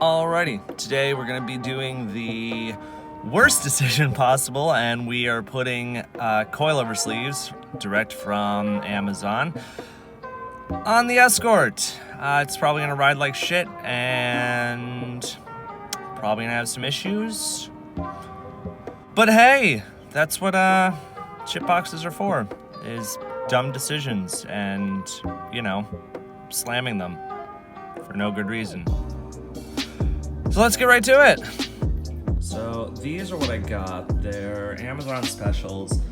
Alrighty, today we're gonna be doing the worst decision possible, and we are putting coilover sleeves direct from Amazon on the Escort. It's probably gonna ride like shit and probably gonna have some issues. But hey, that's what chip boxes are for, is dumb decisions and, you know, slamming them for no good reason. So let's get right to it. So these are what I got. They're Amazon specials.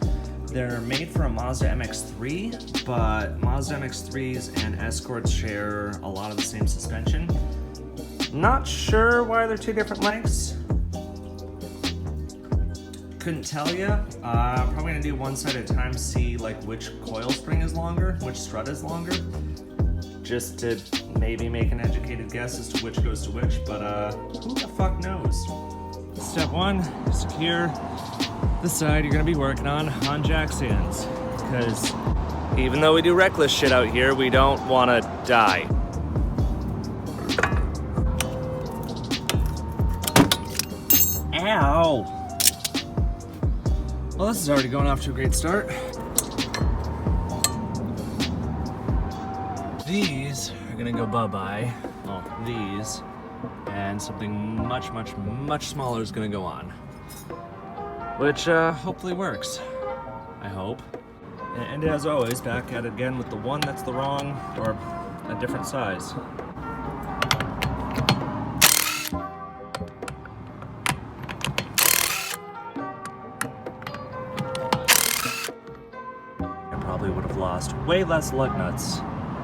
They're made for a Mazda MX-3, but Mazda MX-3s and Escorts share a lot of the same suspension. Not sure why they're two different lengths. Couldn't tell you. Probably gonna do one side at a time, see like which coil spring is longer, which strut is longer, just to maybe make an educated guess as to which goes to which, but who the fuck knows? Step one, secure the side you're gonna be working on jack stands, because even though we do reckless shit out here, we don't wanna die. Ow! Well, this is already going off to a great start. These are gonna go bye-bye. Well, these, and something much, much, much smaller is gonna go on. Which hopefully works, I hope. And as always, back at it again with the one that's the wrong, or a different size. Probably would have lost way less lug nuts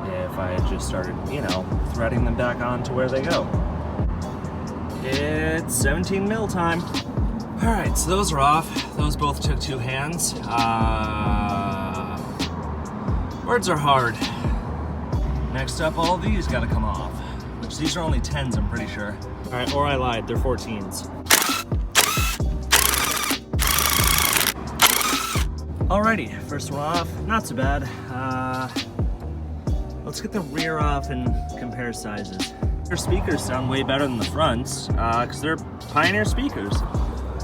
if I had just started, you know, threading them back on to where they go. It's 17 mil time. All right, so those are off. Those both took 2 hands. Words are hard. Next up, all these gotta come off, which these are only 10s, I'm pretty sure. All right, or I lied, they're 14s. Alrighty, first one off, not so bad. Let's get the rear off and compare sizes. Their speakers sound way better than the fronts, because they're Pioneer speakers.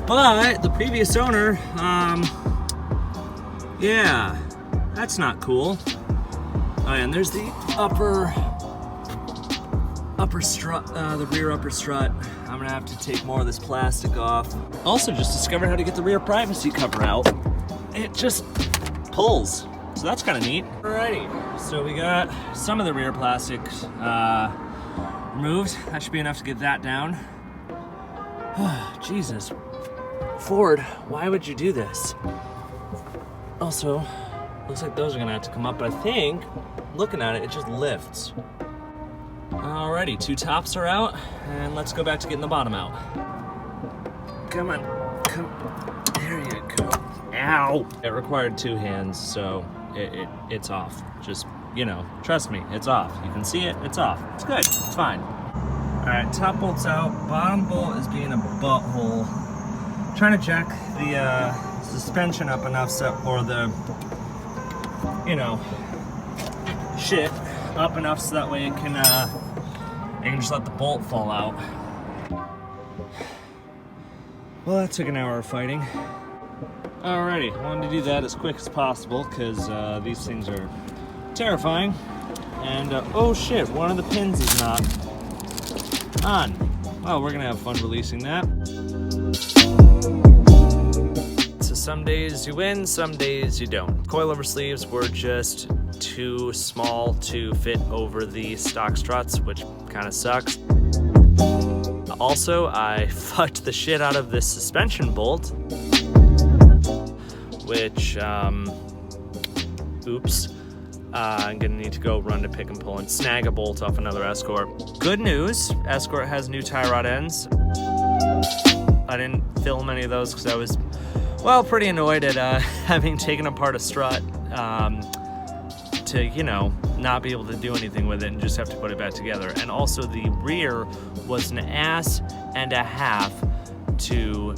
But the previous owner, yeah, that's not cool. Oh, and there's the upper strut, the rear upper strut. I'm gonna have to take more of this plastic off. Also just discovered how to get the rear privacy cover out. It just pulls, so that's kind of neat. Alrighty, so we got some of the rear plastic removed. That should be enough to get that down. Jesus, Ford, why would you do this? Also, looks like those are gonna have to come up, but I think, looking at it, it just lifts. Alrighty, 2 tops are out, and let's go back to getting the bottom out. Come on, come, there you go. Ow! It required 2 hands, so it's off. Just, you know, trust me, it's off. You can see it, it's off. It's good, it's fine. All right, top bolt's out. Bottom bolt is being a butthole. Trying to jack the suspension up enough so, or the, you know, shit up enough so that way it can just let the bolt fall out. Well, that took an hour of fighting. Alrighty, wanted to do that as quick as possible because these things are terrifying. And oh shit, one of the pins is not on. Well, we're gonna have fun releasing that. So some days you win, some days you don't. Coilover sleeves were just too small to fit over the stock struts, which kind of sucks. Also, I fucked the shit out of this suspension bolt, which, oops. I'm gonna need to go run to pick and pull and snag a bolt off another Escort. Good news, Escort has new tie rod ends. I didn't film any of those because I was, well, pretty annoyed at having taken apart a strut to, you know, not be able to do anything with it and just have to put it back together. And also the rear was an ass and a half to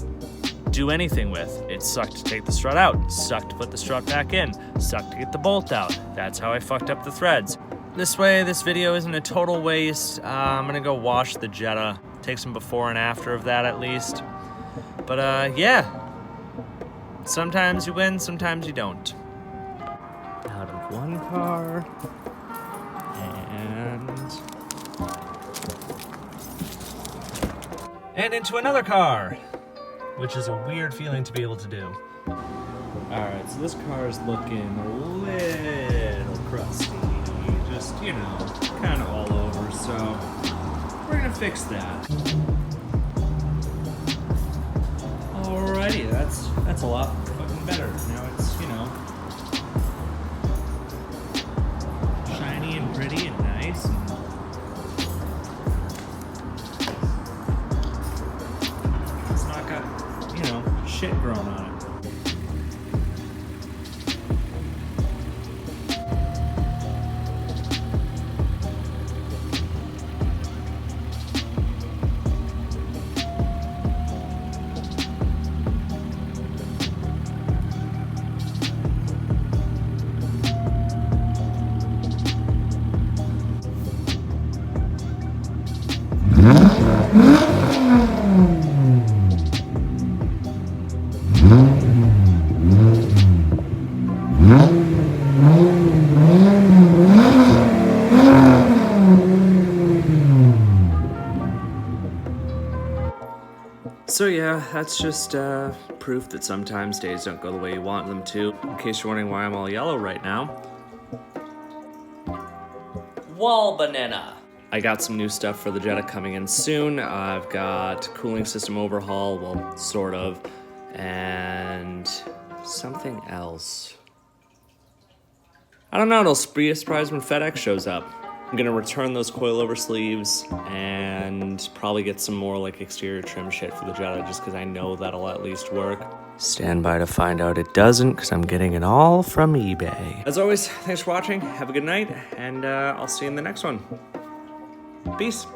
do anything with. It sucked to take the strut out, sucked to put the strut back in, sucked to get the bolt out. That's how I fucked up the threads. This way, this video isn't a total waste. I'm gonna go wash the Jetta Take some before and after of that at least. But yeah, sometimes you win, sometimes you don't. Out of one car, and into another car, which is a weird feeling to be able to do. Alright, so this car is looking a little crusty, just, you know, kind of all over, so we're gonna fix that. Alrighty, that's a lot fucking better. Now it's, you know, shiny and pretty and nice, and it's not got, you know, shit growing on it. So yeah, that's just proof that sometimes days don't go the way you want them to. In case you're wondering why I'm all yellow right now. Wall banana. I got some new stuff for the Jetta coming in soon. I've got cooling system overhaul, well, sort of, and something else. I don't know, it'll be a surprise when FedEx shows up. I'm gonna return those coilover sleeves and probably get some more like exterior trim shit for the Jetta just because I know that'll at least work. Stand by to find out it doesn't because I'm getting it all from eBay. As always, thanks for watching, have a good night, and I'll see you in the next one. Peace.